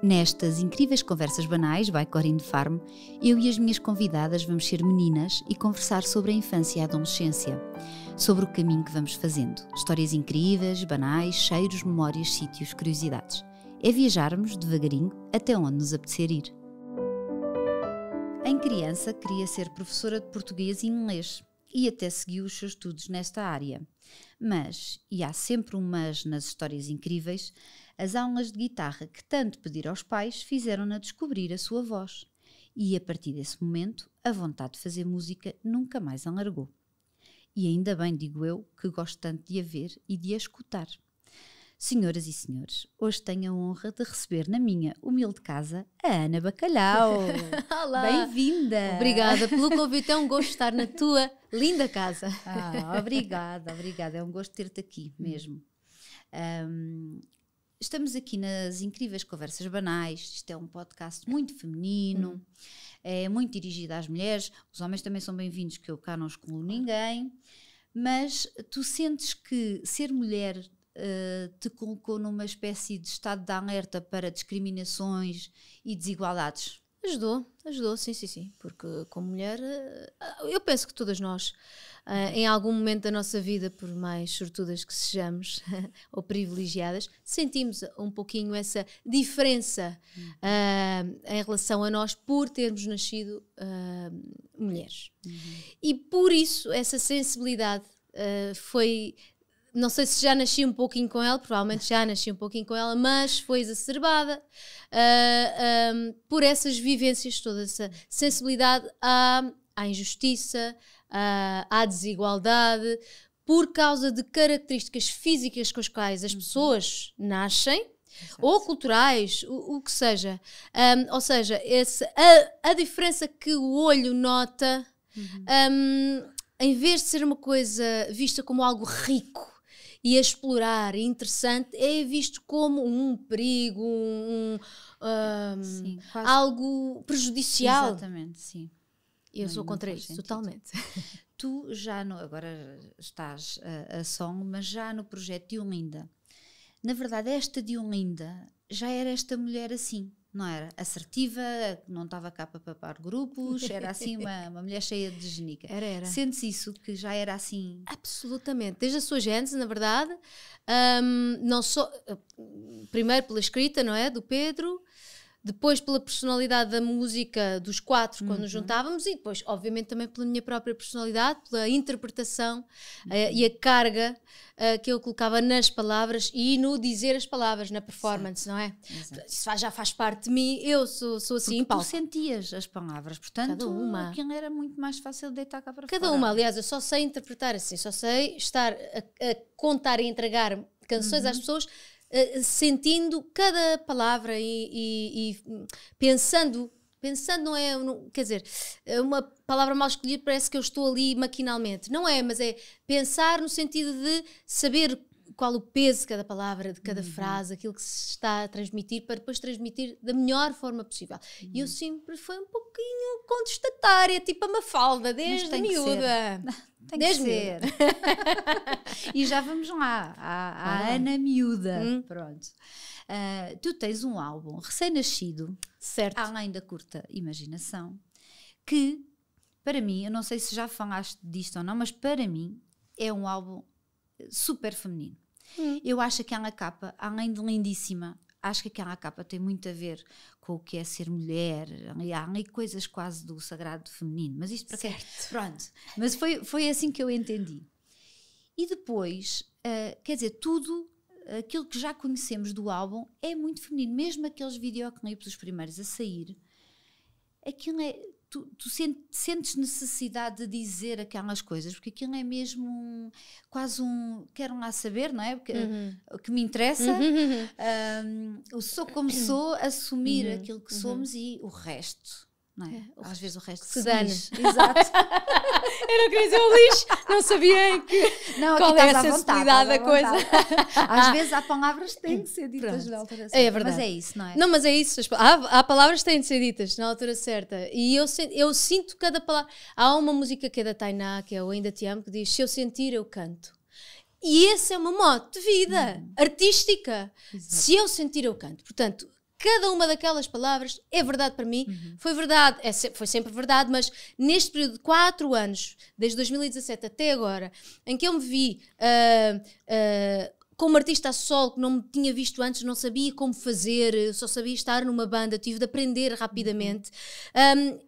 Nestas incríveis conversas banais by Corinne Farm, eu e as minhas convidadas vamos ser meninas e conversar sobre a infância e a adolescência, sobre o caminho que vamos fazendo, histórias incríveis, banais, cheiros, memórias, sítios, curiosidades. É viajarmos devagarinho até onde nos apetecer ir. Em criança queria ser professora de português e inglês e até seguiu os seus estudos nesta área. Mas, e há sempre um mas nas histórias incríveis, as aulas de guitarra que tanto pedir aos pais fizeram-na descobrir a sua voz. E a partir desse momento, a vontade de fazer música nunca mais a largou. E ainda bem, digo eu, que gosto tanto de a ver e de a escutar. Senhoras e senhores, hoje tenho a honra de receber na minha humilde casa a Ana Bacalhau. Olá! Bem-vinda! Obrigada pelo convite, é um gosto estar na tua linda casa. Obrigada. É um gosto ter-te aqui mesmo. Estamos aqui nas incríveis conversas banais. Isto é um podcast muito feminino, é muito dirigido às mulheres. Os homens também são bem-vindos, que eu cá não excluo ninguém. Mas tu sentes que ser mulher te colocou numa espécie de estado de alerta para discriminações e desigualdades? Ajudou, sim, porque como mulher, eu penso que todas nós, em algum momento da nossa vida, por mais sortudas que sejamos, ou privilegiadas, sentimos um pouquinho essa diferença em relação a nós por termos nascido mulheres. E por isso, essa sensibilidade foi... Não sei se já nasci um pouquinho com ela, provavelmente já nasci um pouquinho com ela, mas foi exacerbada por essas vivências, toda essa sensibilidade à injustiça, à desigualdade, por causa de características físicas com as quais as pessoas nascem, ou culturais, o que seja. Ou seja, a diferença que o olho nota, em vez de ser uma coisa vista como algo rico, e a explorar, e interessante, é visto como um perigo, Sim, algo prejudicial. Exatamente, sim. Eu sou contra isso, totalmente. Tu já, agora estás a som, mas já no projeto de Olinda. Na verdade, esta de Olinda já era esta mulher assim, não era? Assertiva, não estava cá para papar grupos, era assim uma mulher cheia de genica. Era. Sentes isso, que já era assim? Absolutamente, desde a sua gênese, na verdade, não só, primeiro pela escrita, não é, do Pedro, depois pela personalidade da música dos quatro, quando nos juntávamos, e depois, obviamente, também pela minha própria personalidade, pela interpretação e a carga que eu colocava nas palavras e no dizer as palavras, na performance, não é? Exato. Isso já faz parte de mim, eu sou assim em palco. Tu sentias as palavras, portanto, aquilo era muito mais fácil de deitar cá para fora. Cada uma, aliás, eu só sei interpretar assim, só sei estar a contar e entregar canções às pessoas, sentindo cada palavra e pensando, não é, quer dizer, uma palavra mal escolhida parece que eu estou ali maquinalmente, não é, mas é pensar no sentido de saber qual o peso de cada palavra, de cada frase, aquilo que se está a transmitir, para depois transmitir da melhor forma possível. E eu sempre fui um pouquinho contestatária, tipo a Mafalda, desde miúda. Tem que ser. E já vamos lá, à Ana miúda. Pronto. Tu tens um álbum recém-nascido, certo, além da curta imaginação, que, para mim, eu não sei se já falaste disto ou não, mas para mim é um álbum super feminino. Eu acho que aquela capa, além de lindíssima, acho que aquela capa tem muito a ver com o que é ser mulher. Há ali coisas quase do sagrado feminino, mas isto para quê? Pronto, mas foi assim que eu entendi. E depois, quer dizer, tudo aquilo que já conhecemos do álbum é muito feminino, mesmo aqueles videoclipes, os primeiros a sair, aquilo é... Tu sentes necessidade de dizer aquelas coisas, porque aquilo é mesmo quase quero lá saber, não é? Porque, o que me interessa, eu sou como sou, assumir aquilo que somos e o resto, não é? Às vezes o resto se dane. Exato. Eu não queria dizer o lixo, não sabia qual é a sensibilidade da coisa. Às vezes há palavras que têm que ser ditas na altura certa. É verdade. Mas é isso, não é? Não, mas é isso. Há palavras que têm de ser ditas na altura certa. E eu sinto cada palavra. Há uma música que é da Tainá, que é o Ainda Te Amo, que diz: se eu sentir, eu canto. E esse é uma mote de vida artística. Exato. Se eu sentir, eu canto. Portanto, cada uma daquelas palavras é verdade para mim. Foi verdade, foi sempre verdade, mas neste período de 4 anos, desde 2017 até agora, em que eu me vi como artista a solo, que não me tinha visto antes, não sabia como fazer, só sabia estar numa banda, tive de aprender rapidamente.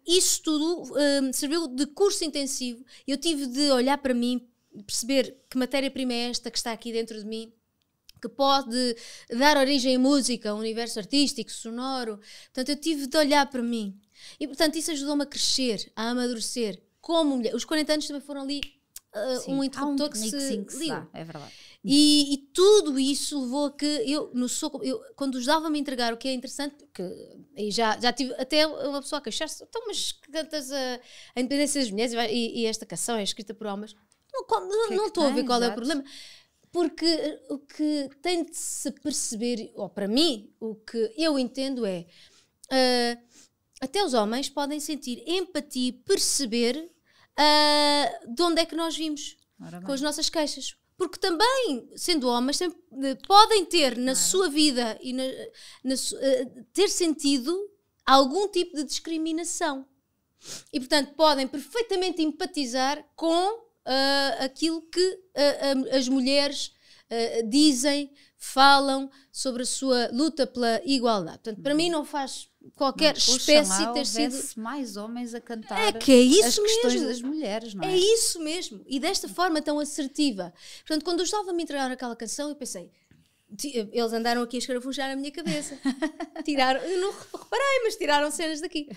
Isso tudo serviu de curso intensivo. Eu tive de olhar para mim, perceber que matéria-prima é esta que está aqui dentro de mim, que pode dar origem à música, a um universo artístico, sonoro. Portanto, eu tive de olhar para mim. E, portanto, isso ajudou-me a crescer, a amadurecer como mulher. Os 40 anos também foram ali um interruptor que se liga. É verdade. E tudo isso levou a que eu quando os dava-me entregar, o que é interessante, porque já tive até uma pessoa a queixar-se, então, mas cantas a independência das mulheres e esta canção é escrita por homens. Não estou a ver qual é o problema. Porque o que tem de se perceber, ou para mim, o que eu entendo é até os homens podem sentir empatia e perceber de onde é que nós vimos com as nossas queixas. Porque também, sendo homens, podem ter na sua vida e ter sentido algum tipo de discriminação. E, portanto, podem perfeitamente empatizar com aquilo que as mulheres dizem, falam sobre a sua luta pela igualdade. Portanto, para mim não faz qualquer espécie ter sido mais homens a cantar que é isso as questões mesmo. das mulheres, não é? É isso mesmo. E desta forma tão assertiva. Portanto, quando eu estava a me entregar aquela canção, eu pensei, eles andaram aqui a escarafunchar na minha cabeça. Tiraram, eu não reparei, mas tiraram cenas daqui.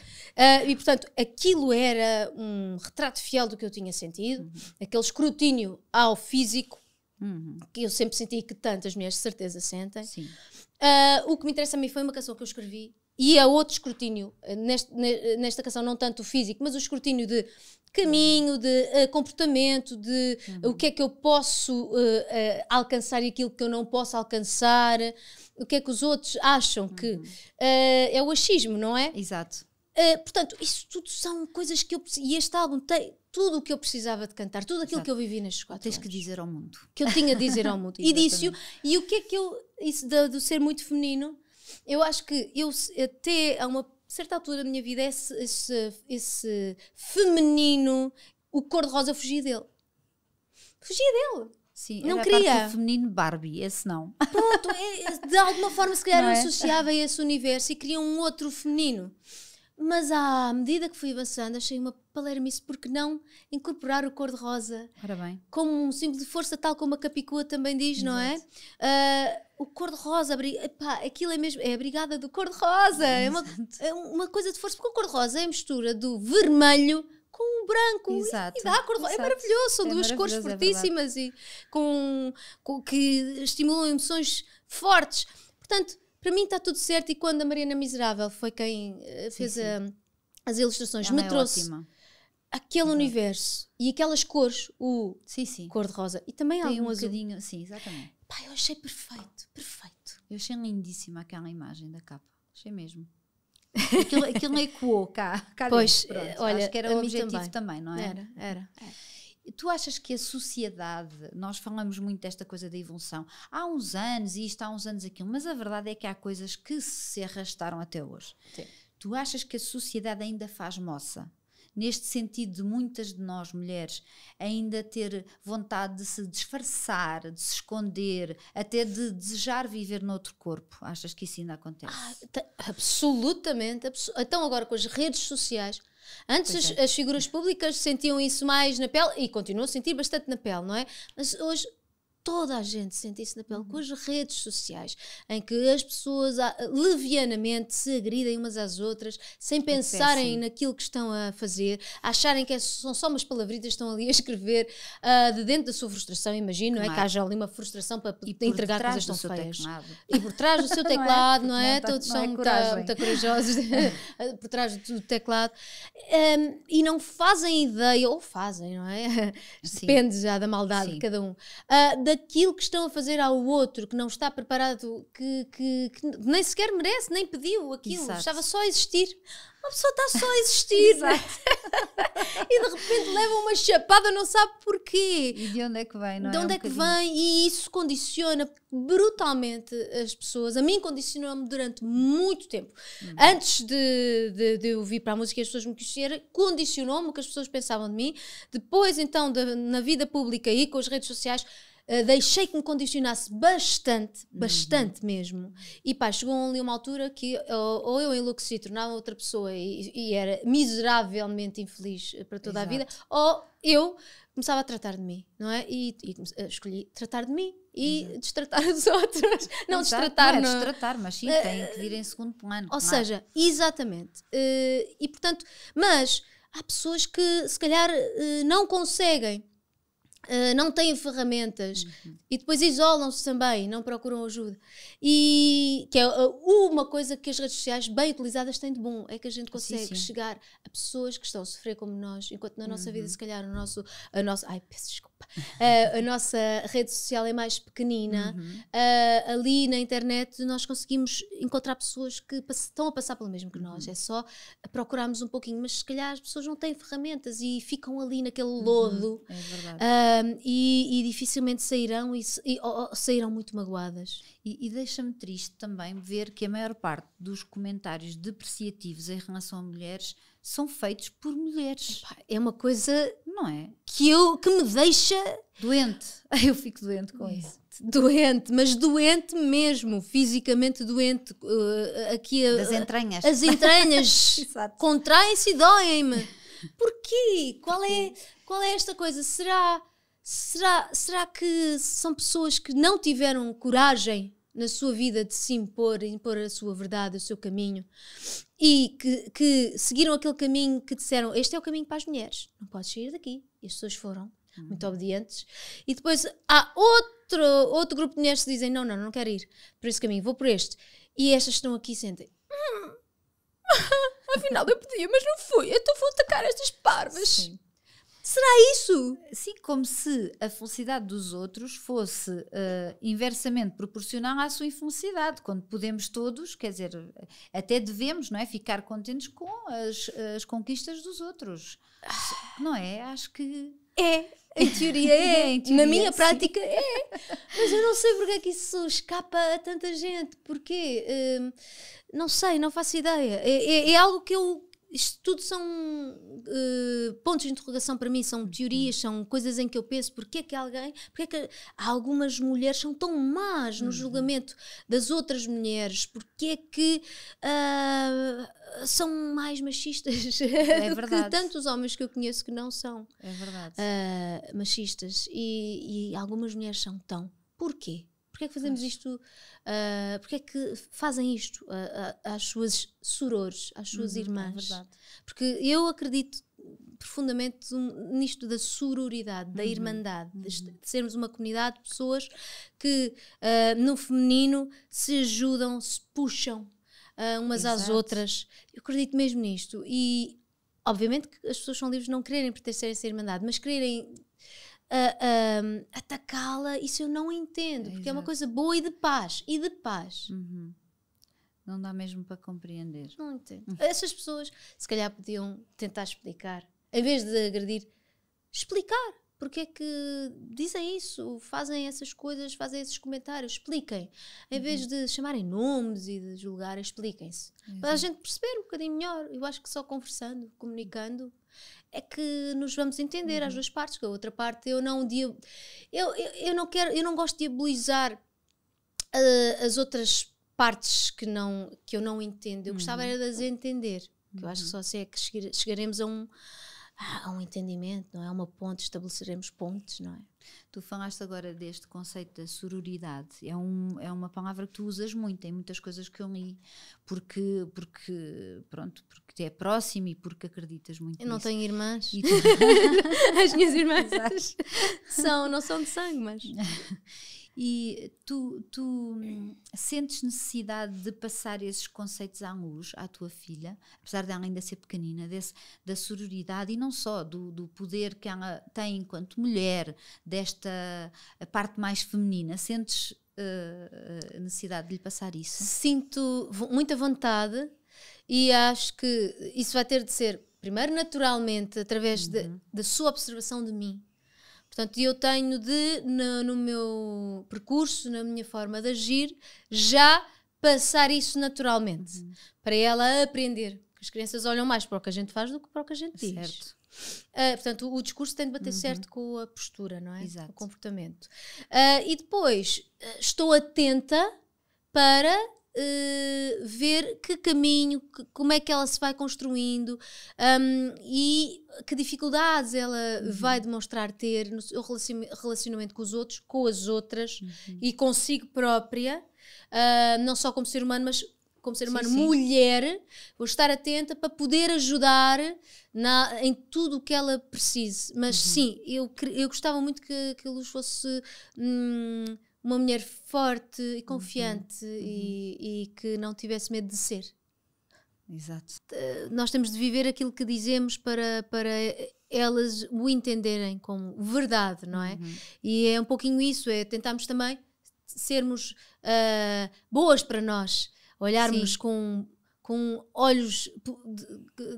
E, portanto, aquilo era um retrato fiel do que eu tinha sentido, aquele escrutínio ao físico, que eu sempre senti que tantas mulheres de certeza sentem. Sim. O que me interessa a mim foi uma canção que eu escrevi, e há outro escrutínio nesta canção, não tanto o físico, mas o escrutínio de caminho, de comportamento, de o que é que eu posso alcançar e aquilo que eu não posso alcançar, o que é que os outros acham que é o achismo, não é? Exato. Portanto, isso tudo são coisas que eu preciso, e este álbum tem tudo o que eu precisava de cantar, tudo aquilo que eu vivi nestes 4 anos. Tens que dizer ao mundo. Que eu tinha de dizer ao mundo. E disse-o. E o que é que isso do ser muito feminino, eu acho que eu até a uma certa altura da minha vida, esse feminino, o cor-de-rosa, fugia dele. Sim, não era queria. A parte do feminino Barbie, esse não. Pronto, de alguma forma se calhar Não eu é? associava a esse universo e queria um outro feminino. Mas à medida que fui avançando, achei uma palermice, porque não incorporar o cor-de-rosa Ora bem. como um símbolo de força, tal como a Capicua também diz, não é? O cor-de-rosa, aquilo é mesmo, é a brigada do cor-de-rosa, é uma coisa de força, porque o cor-de-rosa é a mistura do vermelho com o branco. Exato. E dá a cor-de-rosa, é maravilhoso, são duas cores maravilhoso, fortíssimas e que estimulam emoções fortes. Portanto, para mim está tudo certo, e quando a Mariana Miserável foi quem fez as ilustrações, Ela me é trouxe ótima. aquele universo e aquelas cores, o Sim. cor-de-rosa e também Tem algum um azul. bocadinho, sim, exatamente. Pá, eu achei perfeito. Eu achei lindíssima aquela imagem da capa. Achei mesmo. Aquilo ecoou cá Pois, dentro. Pronto, olha, acho que era a o mim objetivo também, não é? Era. Tu achas que a sociedade, nós falamos muito desta coisa da evolução, há uns anos isto, há uns anos aquilo, mas a verdade é que há coisas que se arrastaram até hoje. Sim. Tu achas que a sociedade ainda faz moça? Neste sentido de muitas de nós, mulheres, ainda ter vontade de se disfarçar, de se esconder, até de desejar viver noutro corpo? Achas que isso ainda acontece? Absolutamente. Então agora com as redes sociais, antes as figuras públicas sentiam isso mais na pele, e continuam a sentir bastante na pele, não é? Mas hoje toda a gente sente isso na pele com as redes sociais, em que as pessoas levianamente se agridem umas às outras, sem pensarem naquilo que estão a fazer, acharem que são só umas palavritas que estão ali a escrever de dentro da sua frustração, imagino, não é? Que haja ali uma frustração para entregar coisas tão feias. E por trás do seu teclado, não é? Todos são muito corajosos por trás do teclado, e não fazem ideia, ou fazem, não é? Depende já da maldade de cada um, naquilo que estão a fazer ao outro, que não está preparado, que nem sequer merece, nem pediu aquilo, Exato. estava só a existir. Uma pessoa está só a existir e de repente leva uma chapada, não sabe porquê. E de onde é que vem, não é? De onde é que vem? E isso condiciona brutalmente as pessoas. A mim condicionou-me durante muito tempo. Antes de eu vir para a música e as pessoas me conhecerem, condicionou-me o que as pessoas pensavam de mim. Depois, então, na vida pública e com as redes sociais, deixei que me condicionasse bastante mesmo. E pá, chegou ali uma altura que ou eu enlouqueci, tornava outra pessoa e era miseravelmente infeliz para toda a vida, ou eu começava a tratar de mim, não é? E escolhi tratar de mim e destratar os outros. Não destratar, não é destratar, mas sim, tem que vir em segundo plano. Ou seja, exatamente. E portanto, mas há pessoas que se calhar não conseguem, não têm ferramentas e depois isolam-se também, não procuram ajuda. E que é uma coisa que as redes sociais bem utilizadas têm de bom, é que a gente consegue chegar a pessoas que estão a sofrer como nós, enquanto na nossa vida se calhar ai, peço desculpa, a nossa rede social é mais pequenina. Ali na internet nós conseguimos encontrar pessoas que estão a passar pelo mesmo que nós, é só procurarmos um pouquinho, mas se calhar as pessoas não têm ferramentas e ficam ali naquele lodo. É verdade. E dificilmente sairão ou sairão muito magoadas. E deixa-me triste também ver que a maior parte dos comentários depreciativos em relação a mulheres são feitos por mulheres. Epá, é uma coisa, não é? Que me deixa doente. Eu fico doente com isso. Doente, mas doente mesmo, fisicamente doente. Aqui das entranhas. As entranhas contraem-se e doem-me. Porquê? Qual é esta coisa? Será que são pessoas que não tiveram coragem na sua vida de se impor a sua verdade, o seu caminho, e que seguiram aquele caminho que disseram, este é o caminho para as mulheres, não podes sair daqui. E as pessoas foram muito obedientes. E depois há outro grupo de mulheres que dizem, não quero ir por esse caminho, vou por este. E estas estão aqui e sentem, afinal eu podia, mas não fui, então vou atacar estas parvas. Sim. Será isso? Sim, como se a felicidade dos outros fosse inversamente proporcional à sua infelicidade, quando podemos todos, quer dizer, até devemos, não é, ficar contentes com as conquistas dos outros. Não é? Acho que... Em teoria é. Em teoria, na minha prática é. Mas eu não sei porque é que isso escapa a tanta gente. Porquê? Não sei, não faço ideia. É algo que isto tudo são pontos de interrogação para mim, são teorias, são coisas em que eu penso porque é que algumas mulheres são tão más no julgamento das outras mulheres, porque é que são mais machistas do que tantos homens que eu conheço que não são machistas, e algumas mulheres são tão. Porquê? Porquê é que fazemos isto? Porquê é que fazem isto às suas sorores, às suas irmãs? Porque eu acredito profundamente nisto da sororidade, da irmandade, de sermos uma comunidade de pessoas que no feminino se ajudam, se puxam umas às outras. Eu acredito mesmo nisto. E obviamente que as pessoas são livres de não quererem pertencer a essa irmandade, mas quererem atacá-la, isso eu não entendo, porque é uma coisa boa e de paz. Não dá mesmo para compreender. Não entendo. Essas pessoas se calhar podiam tentar explicar, em vez de agredir, explicar porque é que dizem isso, fazem essas coisas, fazem esses comentários, expliquem, em vez de chamarem nomes e de julgar, expliquem-se, para a gente perceber um bocadinho melhor. Eu acho que só conversando, comunicando, é que nos vamos entender as duas partes. Que a outra parte eu não gosto de diabolizar as outras partes que eu não entendo. Eu gostava era de as entender, que eu acho que só assim é que chegaremos a um entendimento, não é? Uma ponte, estabeleceremos pontes, não é? Tu falaste agora deste conceito da sororidade. É uma palavra que tu usas muito em muitas coisas que eu li, porque é próximo e porque acreditas muito nisso. Eu não tenho irmãs. As minhas irmãs não são de sangue, mas... E tu sentes necessidade de passar esses conceitos à luz à tua filha, apesar dela ainda ser pequenina, da sororidade, e não só do poder que ela tem enquanto mulher, desta a parte mais feminina, sentes a necessidade de lhe passar isso? Sinto muita vontade e acho que isso vai ter de ser, primeiro, naturalmente, através da sua observação de mim. Portanto, eu tenho de, no meu percurso, na minha forma de agir, já passar isso naturalmente, para ela aprender. As crianças olham mais para o que a gente faz do que para o que a gente diz. Certo. Portanto, o discurso tem de bater certo com a postura, não é? Exato. O comportamento. E depois, estou atenta para ver que caminho, como é que ela se vai construindo e que dificuldades ela vai demonstrar ter no seu relacionamento com os outros, com as outras e consigo própria, não só como ser humano, mas como ser humano, mulher. Vou estar atenta para poder ajudar em tudo o que ela precise. Mas sim, eu gostava muito que a Luz fosse uma mulher forte e confiante e que não tivesse medo de ser. Exato. Nós temos de viver aquilo que dizemos para elas o entenderem como verdade, não é? E é um pouquinho isso, é tentarmos também sermos boas para nós, olharmos com olhos,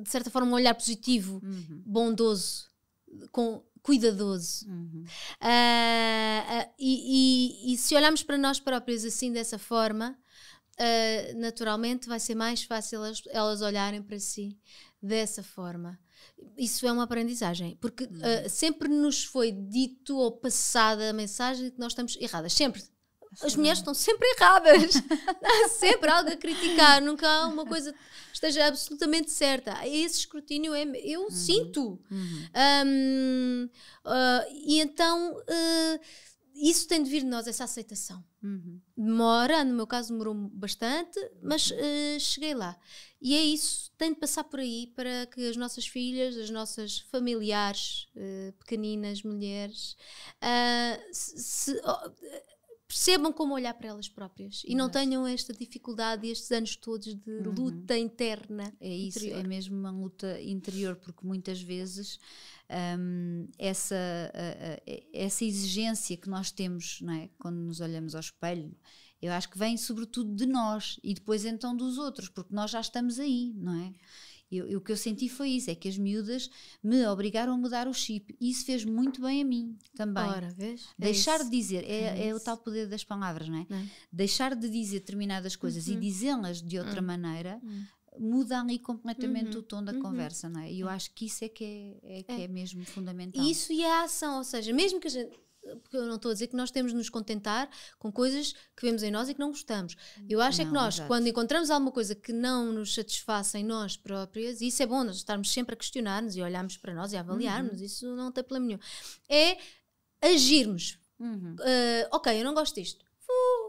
de certa forma, um olhar positivo, bondoso, cuidadoso. E se olharmos para nós próprios assim, dessa forma, naturalmente vai ser mais fácil elas olharem para si dessa forma. Isso é uma aprendizagem, porque sempre nos foi dito ou passada a mensagem de que nós estamos erradas, sempre. As mulheres estão sempre erradas. Há sempre algo a criticar, nunca há uma coisa que esteja absolutamente certa. Esse escrutínio eu sinto. E então isso tem de vir de nós, essa aceitação. Demora, no meu caso demorou bastante, mas cheguei lá. E é isso, tem de passar por aí para que as nossas filhas, as nossas familiares, pequeninas, mulheres, percebam como olhar para elas próprias e não tenham esta dificuldade e estes anos todos de luta interna. É isso, interior. É mesmo uma luta interior, porque muitas vezes essa exigência que nós temos, não é? Quando nos olhamos ao espelho, eu acho que vem sobretudo de nós e depois então dos outros, porque nós já estamos aí, não é? O que eu senti foi isso, é que as miúdas me obrigaram a mudar o chip e isso fez muito bem a mim também. Ora, vês? Deixar de dizer, é o tal poder das palavras, não é? Deixar de dizer determinadas coisas e dizê-las de outra maneira muda ali completamente o tom da conversa, não é? E eu acho que isso é que é mesmo fundamental. Isso e a ação, ou seja, mesmo que a gente... Porque eu não estou a dizer que nós temos de nos contentar com coisas que vemos em nós e que não gostamos. Eu acho que nós, quando encontramos alguma coisa que não nos satisfaça em nós próprias, e isso é bom, nós estarmos sempre a questionar-nos e olharmos para nós e a avaliarmos, isso não tem problema nenhum. É agirmos. Ok, eu não gosto disto.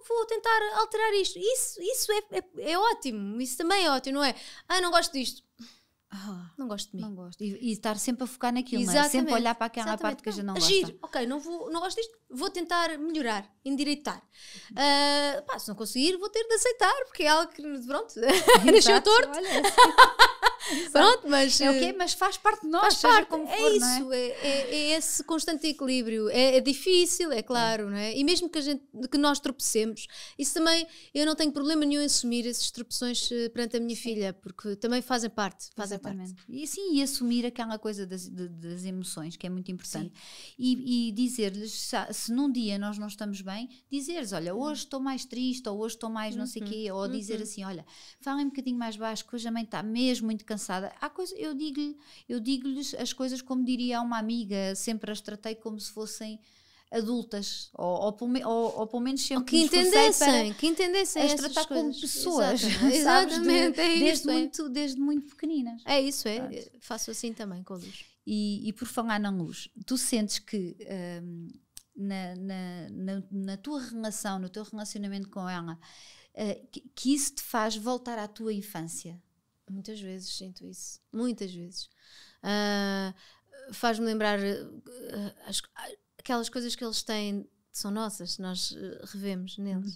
Vou tentar alterar isto. Isso é ótimo. Isso também é ótimo, não é? Não gosto disto. Não gosto de mim. Não gosto. E estar sempre a focar naquilo, não é? Sempre olhar para aquela parte que a gente não agir. gosta. Ok, não gosto disto, vou tentar melhorar, endireitar. Se não conseguir, vou ter de aceitar, porque é algo que, pronto, nasceu torto. Pronto, mas é o quê? Mas faz parte de nós, faz parte, como for, é isso, não é esse constante equilíbrio. É difícil, é claro, não é? E mesmo que nós tropecemos, isso também, eu não tenho problema nenhum em assumir esses tropeções perante a minha filha, porque também fazem parte. E sim, e assumir aquela coisa das emoções, que é muito importante. E dizer-lhes, se num dia nós não estamos bem, dizer-lhes, olha, hoje estou mais triste, ou hoje estou mais não sei o quê, ou dizer assim, olha, falem um bocadinho mais baixo, que hoje a mãe está mesmo muito cansada. Eu digo-lhes as coisas como diria uma amiga, sempre as tratei como se fossem adultas, ou pelo menos sempre que entendessem as tratar como pessoas. Exatamente, desde muito pequeninas. É isso, faço assim também com a Luz. E por falar na Luz, tu sentes que na tua relação, no teu relacionamento com ela, que isso te faz voltar à tua infância? Muitas vezes sinto isso, muitas vezes. Faz-me lembrar aquelas coisas que eles têm, são nossas, nós revemos neles.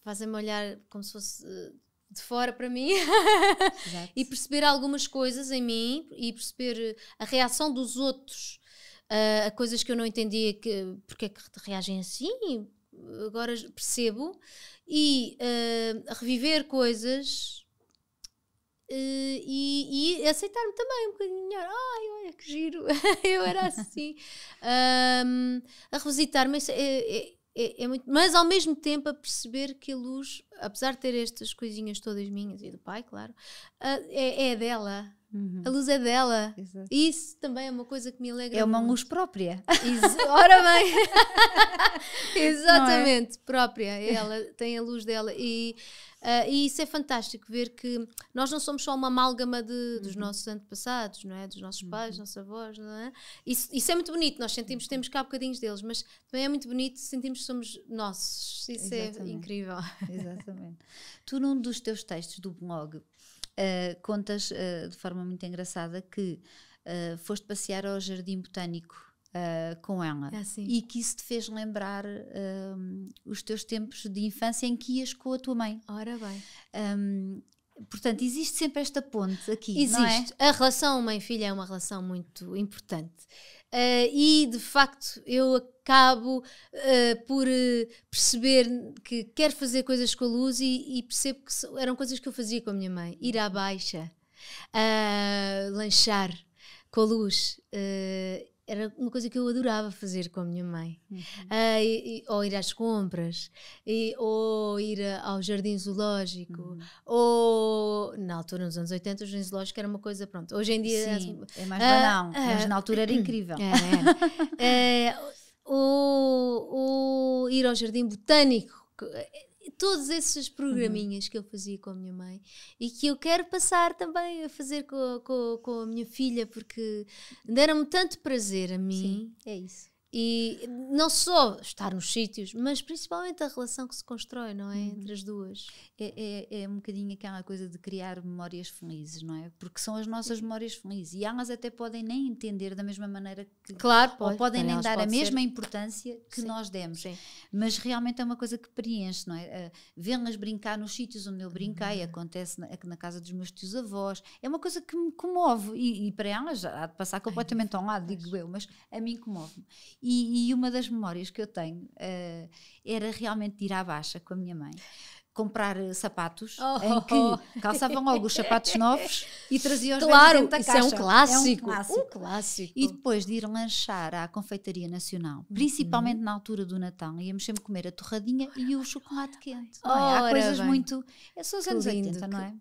Fazem-me olhar como se fosse de fora para mim e perceber algumas coisas em mim e perceber a reação dos outros a coisas que eu não entendia porque é que reagem assim, agora percebo, e a reviver coisas e aceitar-me também um bocadinho melhor. Ai, olha que giro, eu era assim. A revisitar-me é muito, mas ao mesmo tempo a perceber que a luz, apesar de ter estas coisinhas todas minhas e do pai, claro, é dela. A luz é dela. Exato. Isso também é uma coisa que me alegra É uma muito. luz própria. Ora bem, exatamente, própria. Ela tem a luz dela e isso é fantástico, ver que nós não somos só uma amálgama dos nossos antepassados, não é? Dos nossos pais, nossos avós, não é? Isso é muito bonito, nós sentimos que temos cá bocadinhos deles, mas também é muito bonito, sentimos que somos nossos. Isso Exatamente. é incrível. Exatamente. Tu, num dos teus textos do blog, contas de forma muito engraçada que foste passear ao Jardim Botânico com ela, Assim. e que isso te fez lembrar os teus tempos de infância em que ias com a tua mãe. Ora bem. Portanto, existe sempre esta ponte aqui, Existe. não é? A relação mãe-filha é uma relação muito importante. E, de facto, eu acabo por perceber que quero fazer coisas com a luz e percebo que eram coisas que eu fazia com a minha mãe. Ir à baixa, lanchar com a luz. Era uma coisa que eu adorava fazer com a minha mãe. Ou ir às compras, ou ir ao jardim zoológico, ou na altura, nos anos 80, o jardim zoológico era uma coisa, pronto. Hoje em dia Sim, é mais banal, mas na altura era incrível. Ou ir ao jardim botânico. Todos esses programinhas que eu fazia com a minha mãe e que eu quero passar também a fazer com a minha filha, porque deram-me tanto prazer a mim. Sim, é isso. E não só estar nos sítios, mas principalmente a relação que se constrói, não é? Entre as duas. É um bocadinho aquela coisa de criar memórias felizes, não é? Porque são as nossas memórias felizes e elas até podem nem entender da mesma maneira que... Claro, ou podem nem dar a mesma ser. importância que Sim. nós demos. Sim. Mas realmente é uma coisa que preenche, não é? Vê-las brincar nos sítios onde eu brinquei, acontece na casa dos meus tios-avós, é uma coisa que me comove e para elas já há de passar completamente ao lado, digo eu, mas a mim comove-me. E uma das memórias que eu tenho era realmente de ir à baixa com a minha mãe, comprar sapatos em que calçavam logo os sapatos novos e traziam os velhos dentro da isso caixa. é um clássico. Um clássico. E depois de ir lanchar à Confeitaria Nacional, principalmente na altura do Natal, íamos sempre comer a torradinha e o chocolate quente. Não é? Há coisas muito... São os anos 80, não é?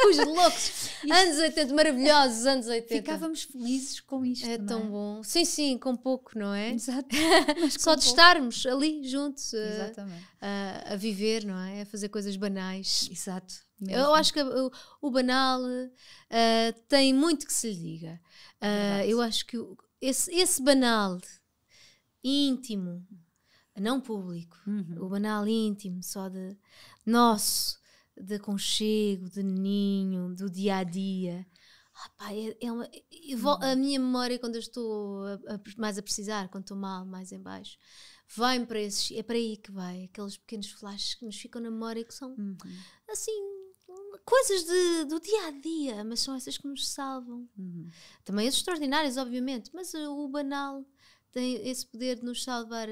Os loucos. Anos 80, maravilhosos anos 80. Ficávamos felizes com isto. É tão bom. Sim, sim, com pouco, não é? Exato. Mas só de estarmos ali juntos a viver, não é? A fazer coisas banais. Exato. Eu acho que o banal tem muito que se lhe diga. Eu acho que esse banal íntimo, não público, o banal íntimo, só de nosso, de aconchego, de ninho, do dia a dia. A minha memória, quando eu estou mais a precisar, quando estou mal, mais em baixo, vai-me para esses, é para aí que vai, aqueles pequenos flashes que nos ficam na memória, que são assim, coisas do dia a dia, mas são essas que nos salvam. Também as extraordinárias, obviamente, mas o banal tem esse poder de nos salvar,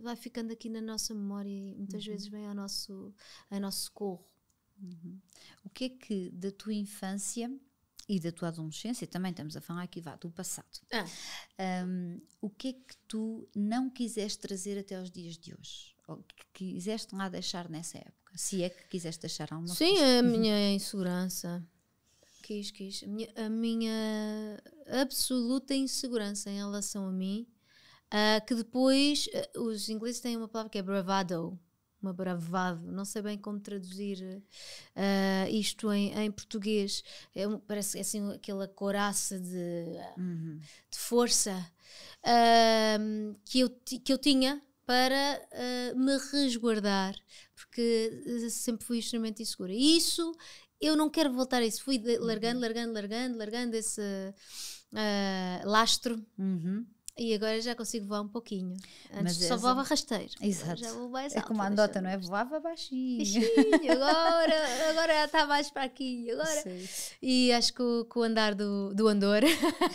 vai ficando aqui na nossa memória e muitas vezes vem ao nosso socorro. O que é que da tua infância e da tua adolescência, também estamos a falar aqui do passado, o que é que tu não quiseste trazer até aos dias de hoje? Ou que quiseste lá deixar nessa época? Se é que quiseste deixar alguma coisa? Sim, a minha insegurança. Quis. A minha absoluta insegurança em relação a mim, que depois, os ingleses têm uma palavra que é bravado, uma bravado, não sei bem como traduzir isto em português, parece assim aquela couraça de força que eu tinha para me resguardar, porque sempre fui extremamente insegura. E isso, eu não quero voltar a isso, fui largando esse lastro. E agora já consigo voar um pouquinho. Antes Mas só voava rasteiro. Exato. Já vou mais É alto. como a andota, não é? Voava baixinho. Baixinho, agora está mais para aqui. Agora. Sim. E acho que o andar do andor,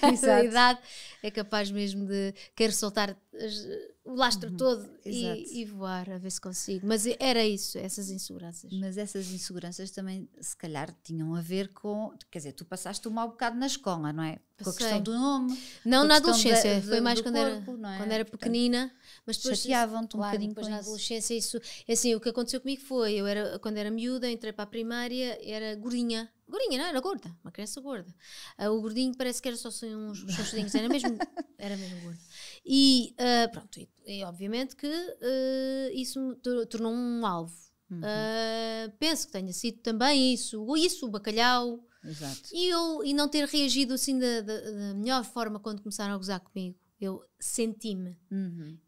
da Exato. idade, é capaz mesmo de querer soltar o lastro todo Exato. e voar, a ver se consigo. Mas era isso, essas inseguranças. Mas essas inseguranças também, se calhar, tinham a ver com... Quer dizer, tu passaste um mau bocado na escola, não é? Com a Passei. questão do nome. Não com a na questão adolescência, da- foi mais do quando, corpo, não é? quando era Portanto, pequenina. Mas depois chateavam-te um claro, bocadinho depois com na isso. adolescência isso... É assim, o que aconteceu comigo foi, quando era miúda, entrei para a primária, era gordinha. Gordinha, não era gorda, uma criança gorda. O gordinho parece que era só assim uns chonchudinhos, era mesmo gordo. E pronto, e obviamente que isso me tornou um alvo. Penso que tenha sido também isso, o bacalhau. Exato. E não ter reagido assim da melhor forma quando começaram a gozar comigo. Eu senti-me.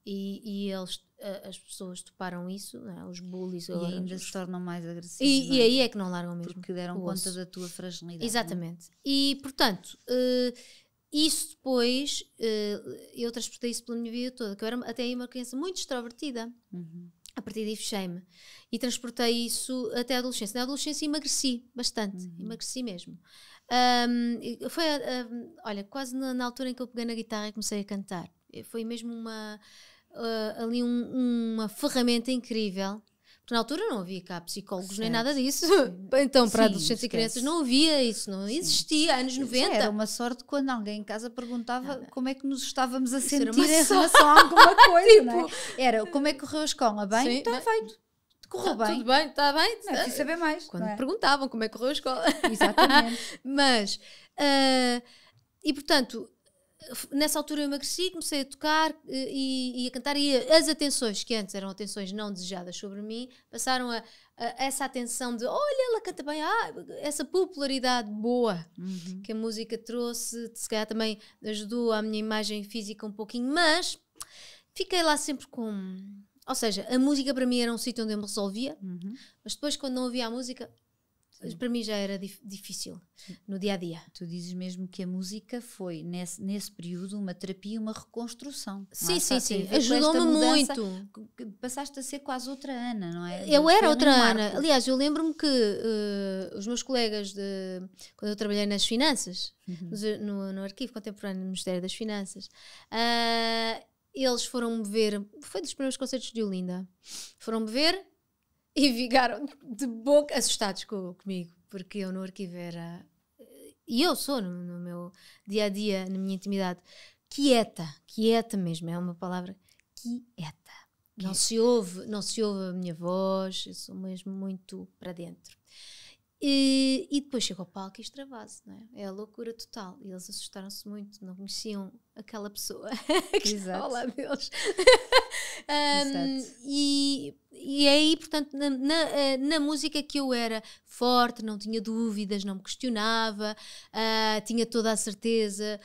E eles, as pessoas toparam isso, não é? Os bullies. E ainda se tornam mais agressivos. E aí é que não largam mesmo. Porque deram o conta osso. da tua fragilidade. Exatamente. E, portanto, isso depois, eu transportei isso pela minha vida toda, que eu era até aí uma criança muito extrovertida. A partir daí fechei-me. E transportei isso até a adolescência. Na adolescência emagreci bastante. Emagreci mesmo. Foi, olha, quase na altura em que eu peguei na guitarra e comecei a cantar. Foi mesmo ali uma ferramenta incrível. Porque na altura não havia cá psicólogos nem nada disso. Então, para Sim, adolescentes e esquece. crianças não havia isso, não existia, anos 90. Já era uma sorte quando alguém em casa perguntava como é que nos estávamos a Isso era sentir uma em sorte. relação a alguma coisa, não é? Era, como é que correu a escola? Bem? Sim, Está bem. feito. Correu bem. Tudo bem, está bem. Não é preciso saber mais. Quando não me é? perguntavam como é que correu a escola. Exatamente. Mas, e portanto, nessa altura eu emagreci, comecei a tocar e a cantar, e as atenções que antes eram atenções não desejadas sobre mim, passaram a essa atenção de, olha, ela canta bem, essa popularidade boa que a música trouxe, se calhar também ajudou à minha imagem física um pouquinho, mas fiquei lá sempre com... Ou seja, a música para mim era um sítio onde eu me resolvia, mas depois quando não havia a música, para mim já era difícil no dia-a-dia. Tu dizes mesmo que a música foi, nesse período, uma terapia, uma reconstrução. Sim, Lá está, sim, tem a sim. ver com esta Ajudou-me mudança, muito. que passaste a ser quase outra Ana, não é? Eu era Foi outra um Ana. marco. Aliás, eu lembro-me que os meus colegas, quando eu trabalhei nas finanças, no Arquivo Contemporâneo do Ministério das Finanças, eles foram-me ver, foi dos primeiros concertos de Olinda, foram-me ver e ficaram de boca assustados comigo, porque eu no arquivo era, e eu sou no meu dia-a-dia, na minha intimidade, quieta mesmo, é uma palavra, quieta. Não se ouve a minha voz, eu sou mesmo muito para dentro. E depois chego ao palco e extravaso, não é? É a loucura total. E eles assustaram-se muito, não conheciam aquela pessoa que estava ao lado deles. E aí, portanto, na música que eu era forte, não tinha dúvidas, não me questionava, tinha toda a certeza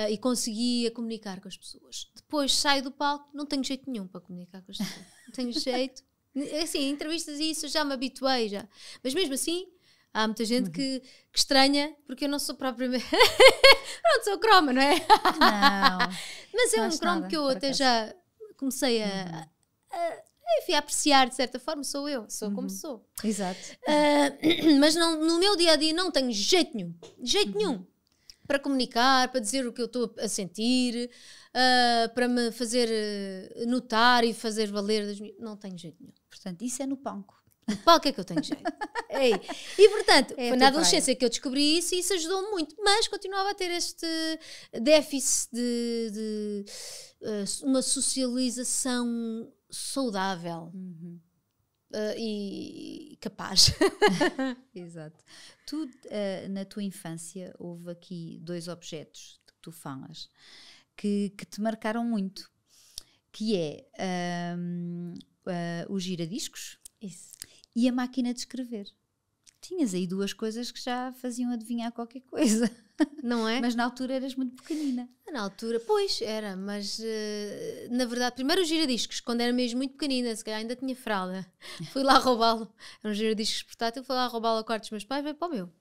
e conseguia comunicar com as pessoas. Depois saio do palco, não tenho jeito nenhum para comunicar com as pessoas. Não tenho jeito. Assim, entrevistas e isso já me habituei já. Mas mesmo assim, há muita gente que estranha, porque eu não sou propriamente... Pronto, sou croma, não é? Não. Mas é Não um acho cromo nada, que eu por até acaso. já comecei enfim, a apreciar de certa forma. Sou eu, sou como sou. Exato. Mas no meu dia-a-dia não tenho jeito nenhum para comunicar, para dizer o que eu estou a sentir, para me fazer notar e fazer valer não tenho jeito nenhum. Portanto, isso é no palco. No palco é que eu tenho jeito. Ei. E portanto, É a foi tua na adolescência que eu descobri isso e isso ajudou-me muito, mas continuava a ter este déficit de uma socialização saudável e capaz. Exato. Tu, na tua infância, houve aqui 2 objetos de que tu falas que te marcaram muito, que é o giradiscos Isso. e a máquina de escrever. Tinhas aí 2 coisas que já faziam adivinhar qualquer coisa. Não é? Mas na altura eras muito pequenina. Na altura, pois, era, mas na verdade, primeiro os giradiscos, quando era mesmo muito pequenina, se calhar ainda tinha fralda, fui lá roubá-lo, era um giradiscos portátil, fui lá roubá-lo ao quarto dos meus pais, veio para o meu.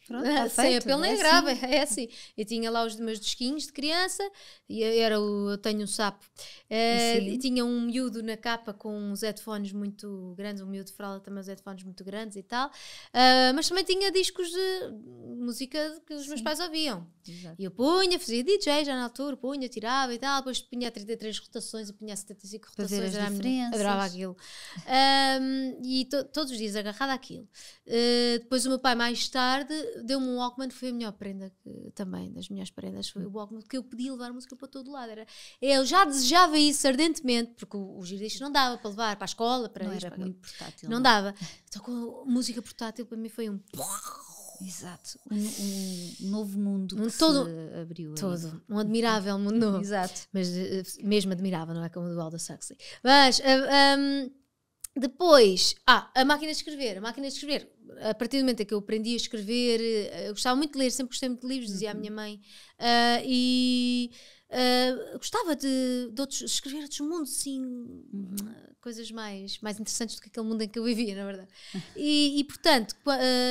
Pronto, tá sem feito, apelo nem é grave, assim. é assim. Eu tinha lá os meus disquinhos de criança, e eu tenho um sapo, e tinha um miúdo na capa com uns headphones muito grandes, um miúdo de fralda também uns headphones muito grandes e tal, mas também tinha discos de música que os meus pais ouviam. Exato. E eu punha, fazia DJ já na altura, punha, tirava e tal, depois punha a 33 rotações e punha a 75 Para ver rotações, as diferenças. adorava aquilo. E todos os dias agarrada àquilo. Depois o meu pai mais tarde deu-me um Walkman, foi a melhor prenda também, das minhas prendas, foi o Walkman, que eu podia levar música para todo lado. Eu já desejava isso ardentemente, porque o giradiscos não dava para levar para a escola, para Não isto, era para muito portátil. não dava. Então com a música portátil para mim foi um... Exato. Um novo mundo que todo, se abriu. Todo. Um admirável mundo novo. Exato. Mas mesmo admirável, não é como o do Aldous Huxley. Mas... depois, a máquina de escrever. A máquina de escrever, a partir do momento em que eu aprendi a escrever, eu gostava muito de ler, sempre gostei muito de livros, dizia a minha mãe, e gostava de escrever outros mundos, assim, coisas mais interessantes do que aquele mundo em que eu vivia, na verdade. E portanto,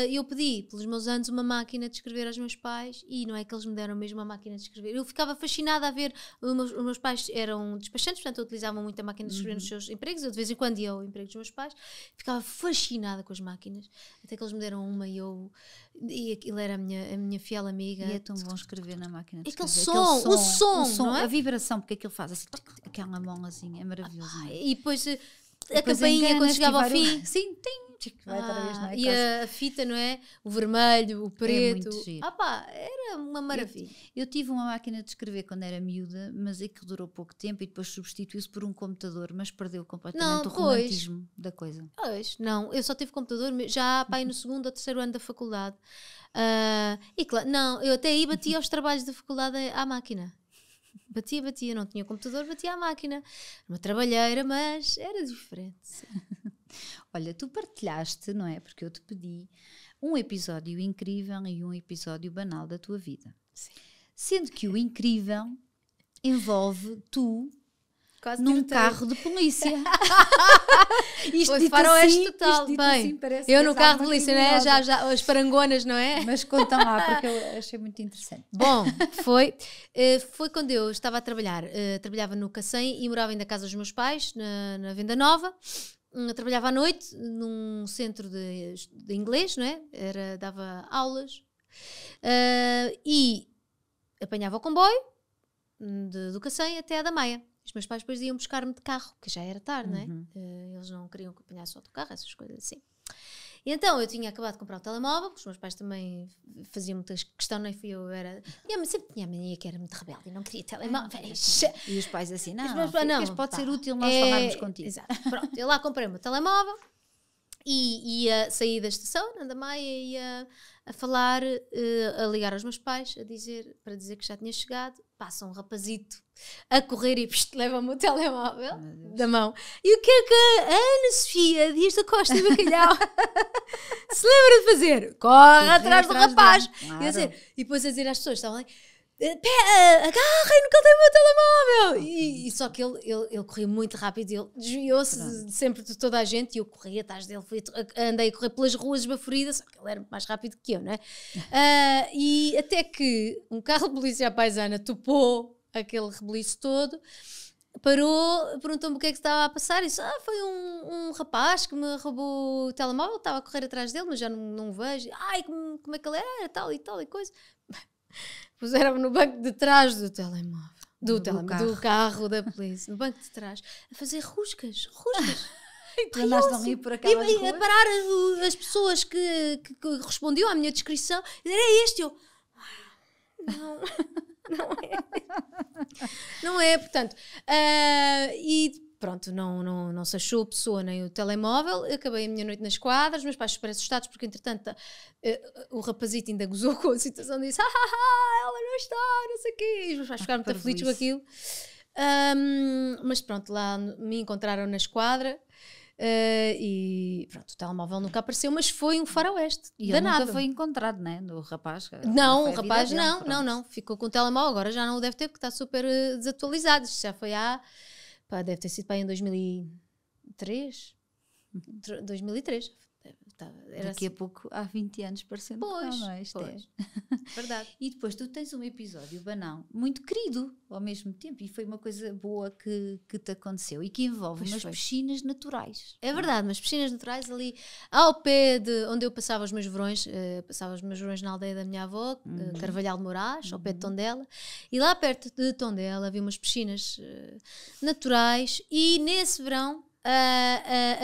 eu pedi pelos meus anos uma máquina de escrever aos meus pais, e não é que eles me deram mesmo uma máquina de escrever. Eu ficava fascinada a ver, os meus pais eram despachantes, portanto utilizavam muito a máquina de escrever nos seus empregos, eu de vez em quando ia ao emprego dos meus pais, ficava fascinada com as máquinas, até que eles me deram uma e aquilo era a minha fiel amiga. E é tão bom escrever na máquina de Aquele escrever. o som, não é? A vibração, porque aquilo faz assim, aquela mão assim, é maravilhoso. Não é? E depois a campainha quando chegava ao fim, sim, tem. Vai outra vez, não é? E a fita, não é? O vermelho, o preto. muito giro. Era uma maravilha. Eu tive uma máquina de escrever quando era miúda, mas é que durou pouco tempo e depois substituiu-se por um computador, mas perdeu completamente o romantismo da coisa. Pois, não, eu só tive computador já para ir no segundo ou terceiro ano da faculdade. E claro, não, eu até aí batia aos trabalhos da faculdade à máquina. Batia, não tinha computador, batia à máquina. Uma trabalheira, mas era diferente. Olha, tu partilhaste, não é? Porque eu te pedi um episódio incrível e um episódio banal da tua vida. Sim. Sendo que o incrível envolve tu Quase num carro de polícia. Isto de faroeste total. Bem, assim, parece eu no carro de polícia, não é? Já as parangonas, não é? Mas conta lá, porque eu achei muito interessante. Bom, foi quando eu estava a trabalhar. Trabalhava no Cacém e morava ainda na casa dos meus pais, na Venda Nova. Trabalhava à noite num centro de inglês, não é? Dava aulas. E apanhava o comboio do Cacém até a da Maia. Os meus pais depois iam buscar-me de carro, que já era tarde, não é? Eles não queriam que eu apanhasse o autocarro, essas coisas assim. E então eu tinha acabado de comprar um telemóvel, porque os meus pais também faziam muita questão, nem fui eu, sempre tinha a mania que era muito rebelde e não queria telemóveis. E os pais assim, não, não pode ser útil nós falarmos contigo. Exato. Pronto, eu lá comprei o meu telemóvel e ia sair da estação, na da Maia, ia a falar, a ligar aos meus pais, para dizer que já tinha chegado. Passa um rapazito a correr e leva-me o telemóvel da mão. E o que é que a Ana Sofia Dias da Costa e Bacalhau se lembra de fazer? Corre atrás do rapaz. Claro. E depois a dizer às pessoas, estavam ali, agarrem-no que ele tem o meu telemóvel. E só que ele corria muito rápido, ele desviou-se sempre de toda a gente e eu corri atrás dele, andei a correr pelas ruas esbaforidas, só que ele era mais rápido que eu, não é? E até que um carro de polícia à paisana topou aquele rebuliço todo, parou, perguntou-me o que é que estava a passar e disse, foi um rapaz que me roubou o telemóvel, estava a correr atrás dele, mas já não o vejo. Como é que ele era, tal e coisa. Puseram-me no banco de trás do telemóvel, do carro da polícia, no banco de trás, a fazer rusgas. E andaste ali por aquelas ruas? A parar as pessoas que respondiam à minha descrição e dizer, é este, eu... Não é, portanto, e pronto, não se achou a pessoa nem o telemóvel. Acabei a minha noite nas quadras, meus pais super assustados porque entretanto o rapazito ainda gozou com a situação, disse ela não está, não sei o quê, e os meus pais ficaram muito aflitos com aquilo. Mas pronto, lá me encontraram na esquadra. E pronto, o telemóvel nunca apareceu, mas foi um faroeste e danado. Nunca foi encontrado, né? Do rapaz. Não, o rapaz não, ficou com o telemóvel, agora já não o deve ter porque está super desatualizado. Isto já foi deve ter sido para aí em 2003. Daqui a pouco, há 20 anos, parecendo que não é? Isto é. Verdade. E depois tu tens um episódio banal, muito querido ao mesmo tempo, e foi uma coisa boa que te aconteceu e que envolve umas piscinas naturais. É verdade, mas piscinas naturais ali ao pé de onde eu passava os meus verões, na aldeia da minha avó, Carvalhal de Moraes, ao pé de Tondela, e lá perto de Tondela havia umas piscinas naturais, e nesse verão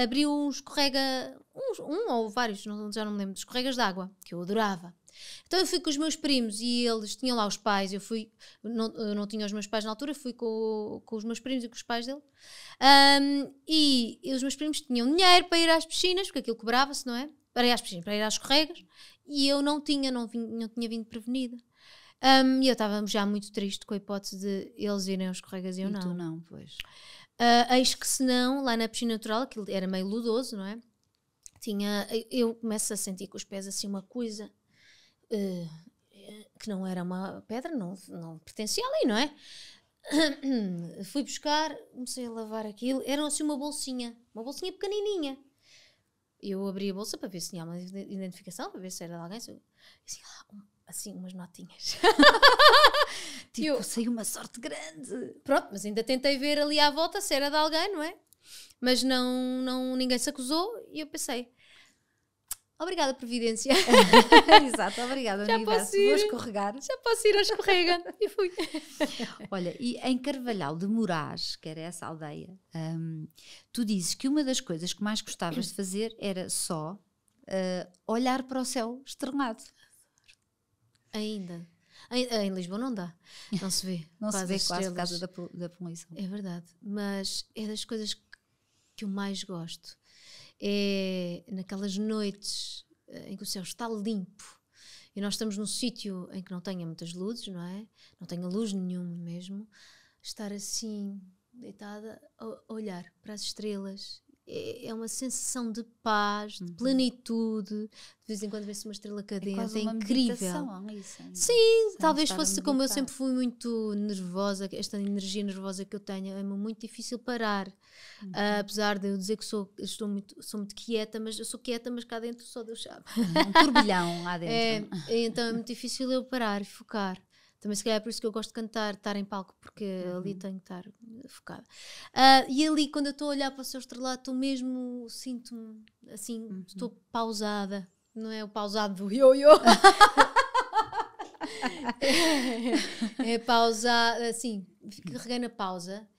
abriu um escorrega, um ou vários, já não me lembro, escorregas de água, que eu adorava. Então eu fui com os meus primos e eles tinham lá os pais, eu não tinha os meus pais na altura, fui com os meus primos e com os pais dele, e os meus primos tinham dinheiro para ir às piscinas, porque aquilo cobrava-se, não é? Para ir às piscinas, para ir às escorregas, e eu não tinha vindo prevenida. E eu estava já muito triste com a hipótese de eles irem aos escorregas e eu não. E tu não, pois. Eis que se não, lá na piscina natural, aquilo era meio lodoso, não é? Eu começo a sentir com os pés assim uma coisa que não era uma pedra, não pertencia ali, não é? Fui buscar, comecei a lavar aquilo, era assim uma bolsinha pequenininha. Eu abri a bolsa para ver se tinha uma identificação, para ver se era de alguém. Assim, umas notinhas. Saiu uma sorte grande. Pronto, mas ainda tentei ver ali à volta se era de alguém, não é? Mas ninguém se acusou e eu pensei, obrigada, Providência. Exato, obrigada, universo. Vou escorregar. Já posso ir a escorrega. E fui. Olha, e em Carvalhal de Moraes, que era essa aldeia, tu dizes que uma das coisas que mais gostavas de fazer era só olhar para o céu estrelado. Ainda. Em Lisboa não dá. Não se vê. Não se vê quase por causa da poluição. É verdade. Mas é das coisas que eu mais gosto. É naquelas noites em que o céu está limpo e nós estamos num sítio em que não tenha muitas luzes, não é? Não tenha luz nenhuma mesmo. Estar assim, deitada, a olhar para as estrelas. É uma sensação de paz, de plenitude. De vez em quando vê-se uma estrela cadente, é incrível. Sim, talvez fosse como eu sempre fui muito nervosa, esta energia nervosa que eu tenho, é muito difícil parar. Apesar de eu dizer que sou muito quieta, mas eu sou quieta, mas cá dentro só Deus sabe. Um turbilhão lá dentro. Então é muito difícil eu parar e focar. Também se calhar é por isso que eu gosto de cantar, estar em palco, porque ali tenho que estar focada. E ali, quando eu estou a olhar para o céu estrelado, sinto-me assim, estou pausada. Não é o pausado do ioiô. É pausada, assim, carreguei na pausa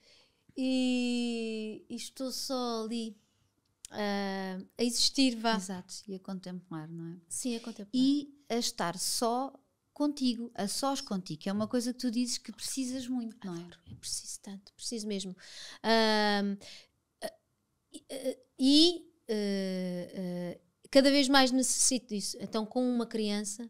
e estou só ali a existir, vá. Exato, e a contemplar, não é? Sim, a contemplar. E a estar só contigo, a sós contigo, que é uma coisa que tu dizes que precisas muito, não é? Eu preciso tanto, preciso mesmo. Cada vez mais necessito disso. Então, com uma criança,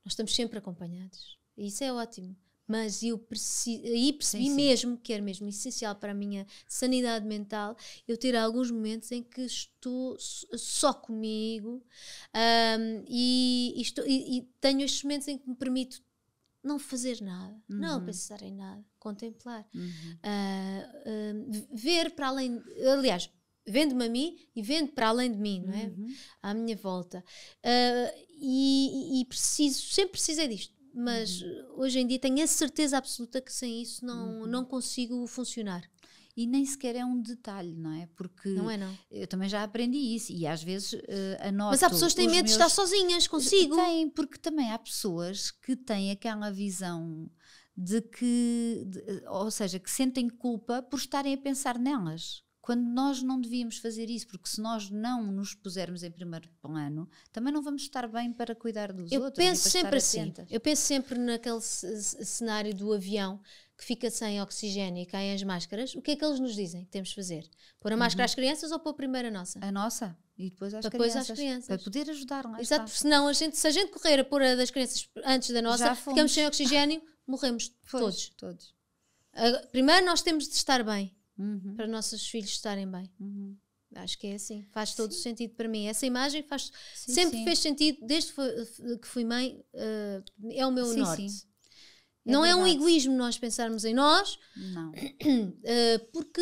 nós estamos sempre acompanhados. E isso é ótimo. Mas eu percebi mesmo que era mesmo essencial para a minha sanidade mental eu ter alguns momentos em que estou só comigo e tenho estes momentos em que me permito não fazer nada, não pensar em nada, contemplar, ver para além, aliás, vendo-me a mim e vendo para além de mim, não é? À minha volta. Sempre precisei disto. Mas hoje em dia tenho a certeza absoluta que sem isso não consigo funcionar. E nem sequer é um detalhe, não é? Porque não é, não. Eu também já aprendi isso e às vezes anoto. Mas há pessoas que têm medo de estar sozinhas consigo. Tem, porque também há pessoas que têm aquela visão de que, ou seja, que sentem culpa por estarem a pensar nelas. Quando nós não devíamos fazer isso, porque se nós não nos pusermos em primeiro plano, também não vamos estar bem para cuidar dos outros. Eu penso sempre assim. Eu penso sempre naquele cenário do avião que fica sem oxigênio e caem as máscaras. O que é que eles nos dizem que temos de fazer? Pôr a máscara às crianças ou pôr primeiro a nossa? A nossa. E depois às crianças. Para poder ajudar. Lá exato, porque senão se a gente correr a pôr a das crianças antes da nossa, ficamos sem oxigênio, morremos todos. Primeiro nós temos de estar bem. Para nossos filhos estarem bem. Acho que é assim, faz todo o sentido para mim. Essa imagem sempre fez sentido, desde que fui mãe, é o meu norte. Não é um egoísmo nós pensarmos em nós, não. Porque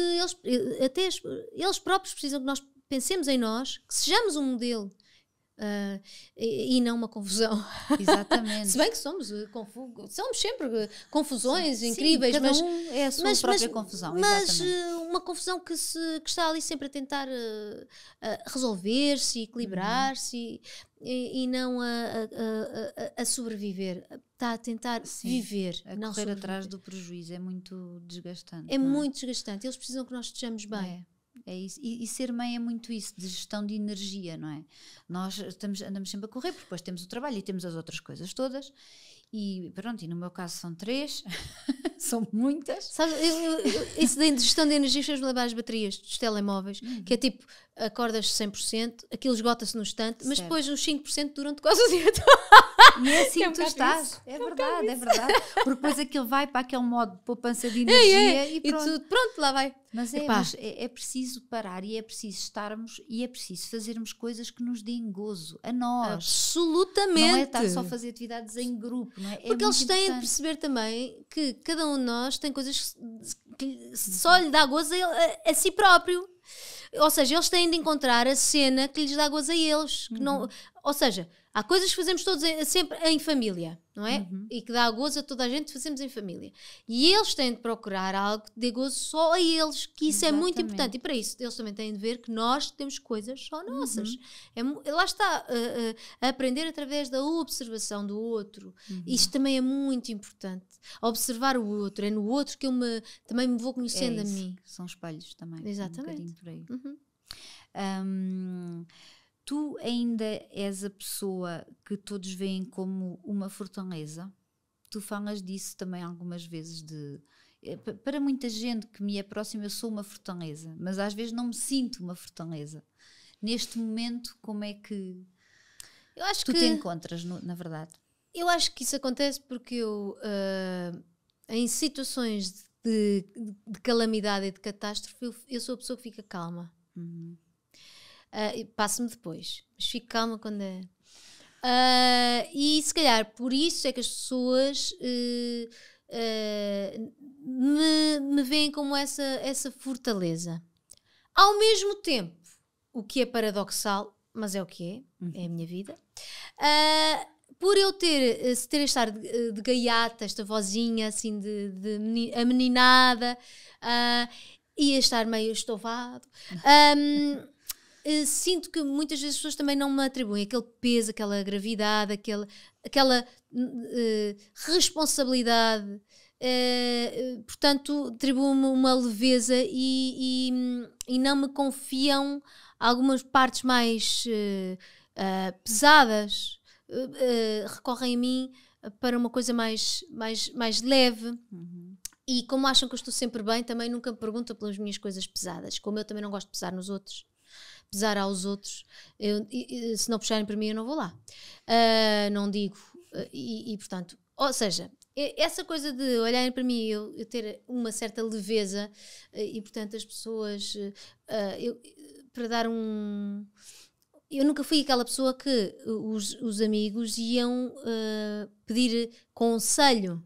eles próprios precisam que nós pensemos em nós, que sejamos um modelo. E não uma confusão. Exatamente. Se bem que somos sempre confusões incríveis, cada mas um é a sua própria confusão. Mas exatamente. uma confusão que está ali sempre a tentar resolver-se, equilibrar-se e não a sobreviver. Está a tentar viver, a não correr sobreviver. Atrás do prejuízo é muito desgastante. É muito desgastante. Eles precisam que nós estejamos bem. É isso. E ser mãe é muito isso, de gestão de energia, não é? Nós andamos sempre a correr, porque depois temos o trabalho e temos as outras coisas todas. E pronto, e no meu caso são 3, são muitas. Sabe, isso da gestão de energia fez-me lembrar as baterias dos telemóveis, que é tipo, acordas 100%, aquilo esgota-se no instante, mas depois os 5% duram-te quase o dia todo. E é assim que tu estás. Isso. É verdade. Porque depois aquilo vai para aquele modo de poupança de energia e pronto. Pronto, lá vai. Mas é preciso parar e é preciso estarmos e é preciso fazermos coisas que nos deem gozo a nós. Absolutamente. Não é estar só a fazer atividades em grupo, não é? Porque eles têm de perceber também que cada um de nós tem coisas que só lhe dá gozo a si próprio. Ou seja, eles têm de encontrar a cena que lhes dá gozo a eles. Que não, ou seja, há coisas que fazemos todos sempre em família, não é? E que dá gozo a toda a gente, fazemos em família. E eles têm de procurar algo que dê gozo só a eles, que isso é muito importante. E para isso, eles também têm de ver que nós temos coisas só nossas. Lá está, a aprender através da observação do outro. Isto também é muito importante. Observar o outro, é no outro que eu também me vou conhecendo a mim. São espelhos também. Exatamente. Por aí. Tu ainda és a pessoa que todos veem como uma fortaleza? Tu falas disso também algumas vezes. Para muita gente que me é próxima, eu sou uma fortaleza, mas às vezes não me sinto uma fortaleza. Neste momento, como é que tu te encontras, na verdade? Eu acho que isso acontece porque eu, em situações de calamidade e de catástrofe, eu sou a pessoa que fica calma. Passo-me depois, mas fico calma quando é. E se calhar por isso é que as pessoas me veem como essa fortaleza. Ao mesmo tempo, o que é paradoxal, mas é o que é a minha vida, por eu ter este ar de gaiata, esta vozinha assim de ameninada, e estar meio estovado, sinto que muitas vezes as pessoas também não me atribuem aquele peso, aquela gravidade, aquela responsabilidade. Portanto, atribuem-me uma leveza e não me confiam algumas partes mais pesadas. Recorrem a mim para uma coisa mais leve. E como acham que eu estou sempre bem, também nunca me perguntam pelas minhas coisas pesadas. Como eu também não gosto de pesar nos outros, pesar aos outros, se não puxarem para mim eu não vou lá, não digo, e portanto, ou seja, essa coisa de olharem para mim e eu ter uma certa leveza, e portanto as pessoas, para dar eu nunca fui aquela pessoa que os amigos iam pedir conselho,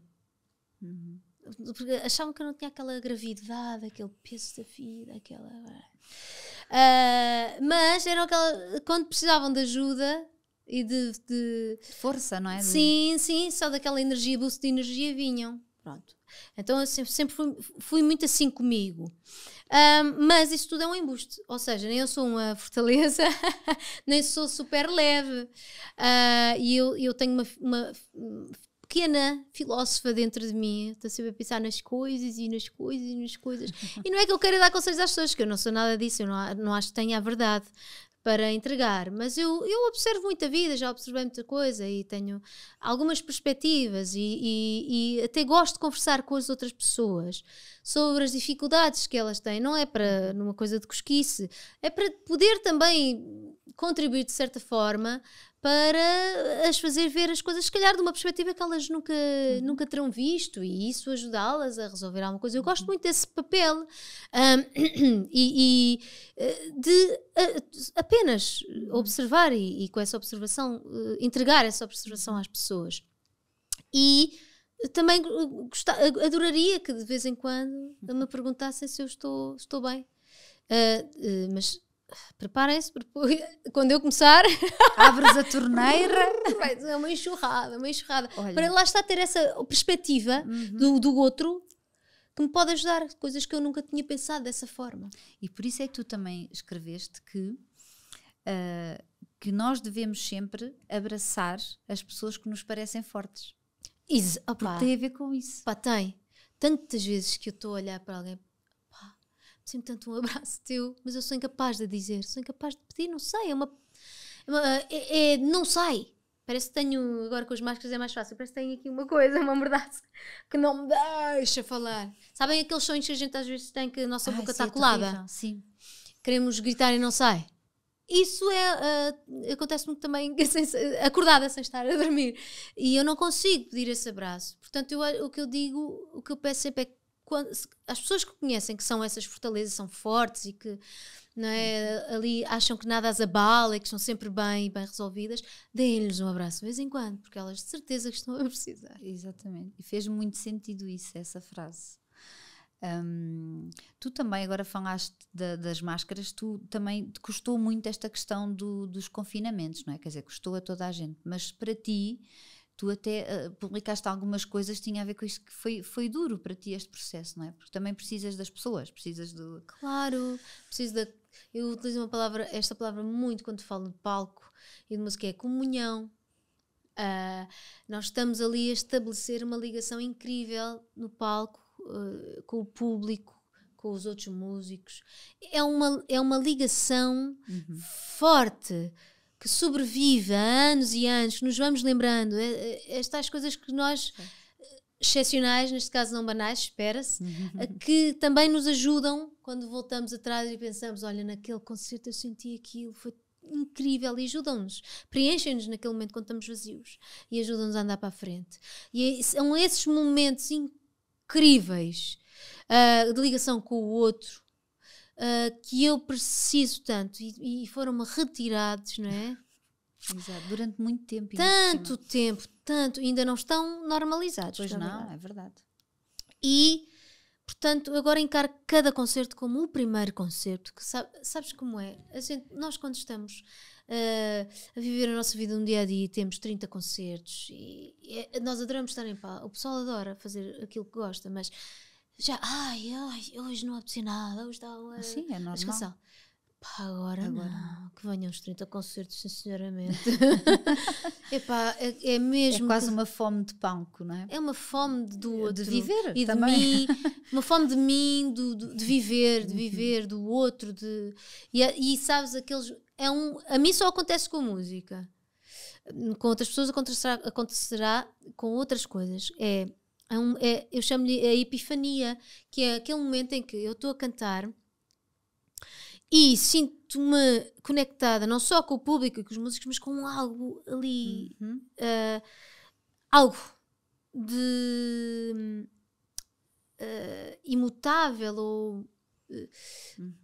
porque achavam que eu não tinha aquela gravidade, aquele peso da vida, mas eram quando precisavam de ajuda e de força, não é? Sim, só daquela energia, boost de energia vinham. Pronto. Então eu sempre fui muito assim comigo. Mas isso tudo é um embuste, ou seja, nem eu sou uma fortaleza, nem sou super leve, e eu tenho uma pequena filósofa dentro de mim, estou sempre a pensar nas coisas e nas coisas e nas coisas, e não é que eu queira dar conselhos às pessoas, que eu não sou nada disso, eu não acho que tenha a verdade para entregar, mas eu observo muita vida, já observei muita coisa e tenho algumas perspectivas e até gosto de conversar com as outras pessoas sobre as dificuldades que elas têm, não é para numa coisa de cosquice, é para poder também contribuir de certa forma para as fazer ver as coisas, se calhar de uma perspectiva que elas nunca terão visto, e isso ajudá-las a resolver alguma coisa. Eu gosto muito desse papel, de apenas observar e com essa observação entregar essa observação às pessoas. E também adoraria que de vez em quando me perguntassem se eu estou bem, mas preparem-se, porque quando eu começar, Abres a torneira. vai ser uma enxurrada, uma enxurrada. Olha. Para lá está ter essa perspectiva do outro que me pode ajudar, coisas que eu nunca tinha pensado dessa forma. E por isso é que tu também escreveste que nós devemos sempre abraçar as pessoas que nos parecem fortes. Porque tem a ver com isso. Pá, tem. Tantas vezes que eu estou a olhar para alguém, pá, sempre tanto um abraço teu, mas eu sou incapaz de dizer, sou incapaz de pedir, não sei, não sai. Parece que tenho, agora com as máscaras é mais fácil, parece que tenho aqui uma coisa, uma mordaça, que não me deixa falar. Sabem aqueles sonhos que a gente às vezes tem que a nossa boca está colada? Terrível. Sim. Queremos gritar e não sai. Isso acontece muito também acordada sem estar a dormir. E eu não consigo pedir esse abraço. Portanto, o que eu digo, o que eu peço sempre é que as pessoas que conhecem que são essas fortalezas, são fortes e que não é, ali acham que nada as abala e que estão sempre bem resolvidas, deem-lhes um abraço de vez em quando, porque elas de certeza que estão a precisar. Exatamente. E fez muito sentido isso, essa frase. Tu também agora falaste das máscaras, tu também te custou muito esta questão dos confinamentos, não é? Quer dizer, custou a toda a gente, mas para ti, tu até publicaste algumas coisas que tinham a ver com isso, que foi duro para ti este processo, não é? Porque também precisas das pessoas, precisas do... Claro, eu utilizo esta palavra muito quando falo de palco e de música, é comunhão. Nós estamos ali a estabelecer uma ligação incrível no palco, com o público, com os outros músicos. É uma ligação forte, que sobrevive há anos e anos, que nos vamos lembrando. Estas coisas que nós, excepcionais, neste caso não banais, espera-se, que também nos ajudam quando voltamos atrás e pensamos, olha, naquele concerto eu senti aquilo, foi incrível, e ajudam-nos, preenchem-nos naquele momento quando estamos vazios e ajudam-nos a andar para a frente. E são esses momentos incríveis de ligação com o outro que eu preciso tanto e foram-me retirados, não é? Exato, durante muito tempo. Tanto, ainda não estão normalizados. Pois não, é verdade. E, portanto, agora encaro cada concerto como o primeiro concerto, que sabes como é? Nós quando estamos a viver a nossa vida um dia a dia, temos 30 concertos e nós adoramos estar em paz. O pessoal adora fazer aquilo que gosta, mas já, hoje não apetecia nada, hoje está sim, é normal. Descansar. Pá, agora não, que venham os 30 concertos, sinceramente. Epá, é mesmo. É quase uma fome de palco, não é? É uma fome do outro. De viver e também. De mim, uma fome de mim, de viver, do outro. E sabes, a mim só acontece com música. Com outras pessoas acontecerá com outras coisas. Eu chamo-lhe a epifania, que é aquele momento em que eu estou a cantar e sinto-me conectada não só com o público e com os músicos, mas com algo ali, algo de imutável ou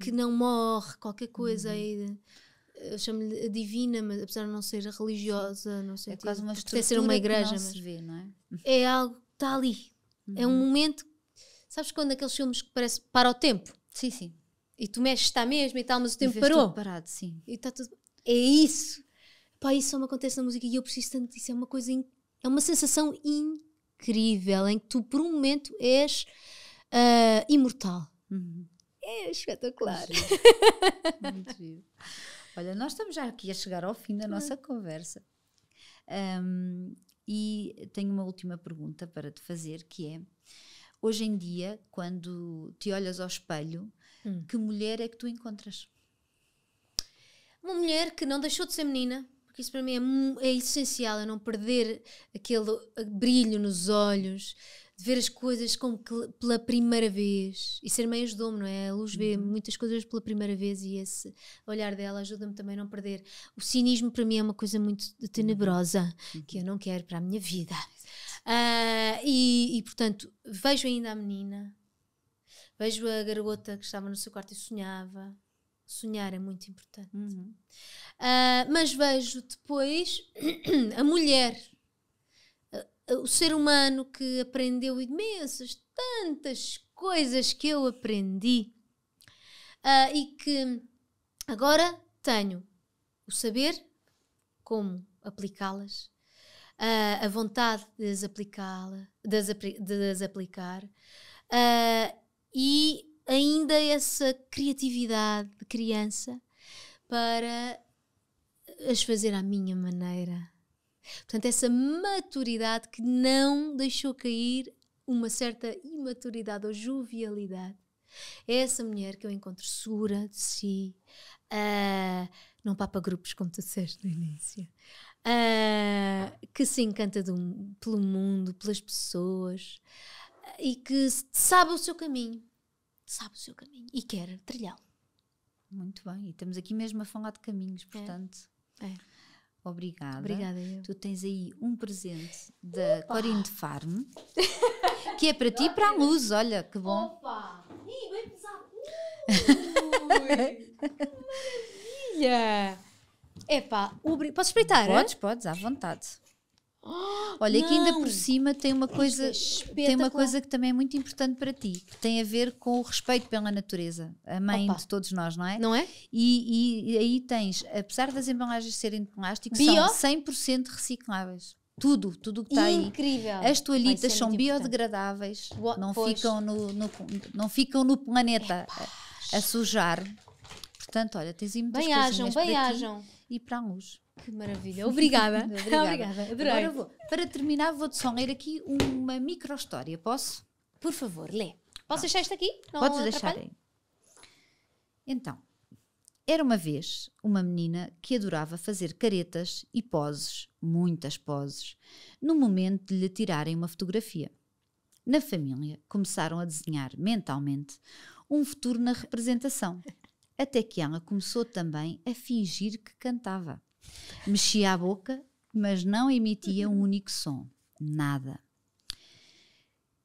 que não morre, qualquer coisa aí. Eu chamo-lhe a divina, mas apesar de não ser religiosa, não sei, é quase uma estrutura ser uma igreja, que não se vê, não é? É algo que está ali. É um momento, sabes quando aqueles filmes que parece para o tempo? Sim, sim. E tu mexes, está mesmo e tal, mas o tempo parou. parou. Tudo parado, sim. E está tudo... É isso. Pá, isso só me acontece na música e eu preciso tanto disso. É uma coisa, é uma sensação incrível em que tu por um momento és imortal. É espetacular. Muito giro. Olha, nós estamos já aqui a chegar ao fim da nossa conversa. E tenho uma última pergunta para te fazer, que é, hoje em dia, quando te olhas ao espelho, que mulher é que tu encontras? Uma mulher que não deixou de ser menina, porque isso para mim é essencial, é não perder aquele brilho nos olhos, de ver as coisas como que pela primeira vez, e ser mãe ajudou-me, não é? A Luz vê muitas coisas pela primeira vez e esse olhar dela ajuda-me também a não perder. O cinismo para mim é uma coisa muito tenebrosa, que eu não quero para a minha vida. E portanto, vejo ainda a menina, vejo a garota que estava no seu quarto e sonhava. Sonhar é muito importante. Mas vejo depois a mulher, o ser humano que aprendeu imensas, tantas coisas que eu aprendi e que Agora tenho o saber, como aplicá-las, a vontade de as aplicar, e ainda essa criatividade de criança para as fazer à minha maneira. Portanto, essa maturidade que não deixou cair uma certa imaturidade ou jovialidade. É essa mulher que eu encontro segura de si, não papa grupos, como tu disseste no início, que se encanta pelo mundo, pelas pessoas, e que sabe o seu caminho e quer trilhá-lo. Muito bem, e estamos aqui mesmo a falar de caminhos, portanto. Obrigada. Obrigada, eu. Tu tens aí um presente da Corinne de Farm, que é para ti e para a Luz. Olha, que bom. Opa! Ih, bem pesado! Maravilha! Epá, posso espreitar? Podes, à vontade. Olha, aqui ainda por cima tem uma coisa que também é muito importante para ti, que tem a ver com o respeito pela natureza, a mãe de todos nós, não é? Não é? E aí tens, apesar das embalagens serem de plástico, Bio? são 100% recicláveis. Tudo o que está aí. Incrível! As toalhitas são biodegradáveis, não ficam no planeta a sujar. Portanto, olha, tens aí muitas coisinhas para ti e para a Luz. Que maravilha, obrigada. Obrigada, adorei. Agora para terminar vou-te só ler aqui uma micro-história, posso? Por favor, lê. Posso deixar isto aqui? Não Podes deixar atrapalho? aí. Então, era uma vez uma menina que adorava fazer caretas e poses, muitas poses, no momento de lhe tirarem uma fotografia. Na família começaram a desenhar mentalmente um futuro na representação, até que ela começou também a fingir que cantava. Mexia a boca, mas não emitia um único som. Nada.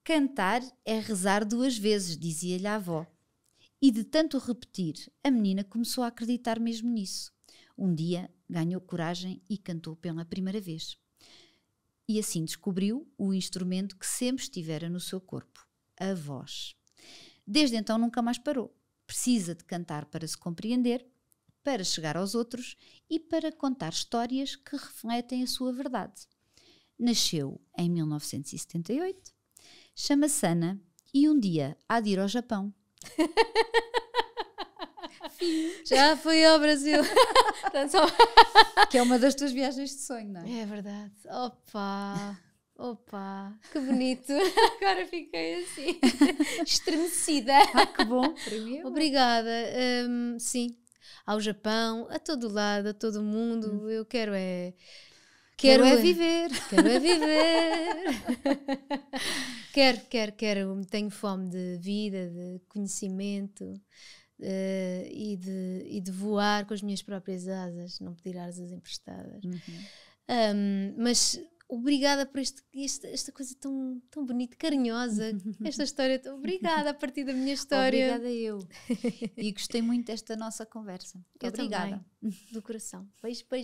Cantar é rezar 2 vezes, dizia-lhe a avó. E de tanto repetir, a menina começou a acreditar mesmo nisso. Um dia ganhou coragem e cantou pela primeira vez. E assim descobriu o instrumento que sempre estivera no seu corpo, a voz. Desde então nunca mais parou. Precisa de cantar para se compreender, para chegar aos outros e para contar histórias que refletem a sua verdade. Nasceu em 1978, chama-se Ana e um dia há de ir ao Japão. Já fui ao Brasil. Que é uma das tuas viagens de sonho, não é? É verdade. Opa, que bonito. Agora fiquei assim, estremecida. Que bom. Para mim é bom. Obrigada. Sim, ao Japão, a todo lado, a todo mundo. Eu quero é viver. Quero é viver. Quero. Tenho fome de vida, de conhecimento e de voar com as minhas próprias asas, não pedir asas emprestadas. Mas obrigada por esta coisa tão bonita, carinhosa, esta história. Obrigada a partir da minha história. Obrigada eu. E gostei muito desta nossa conversa. Eu obrigada. Também, do coração. Beijo.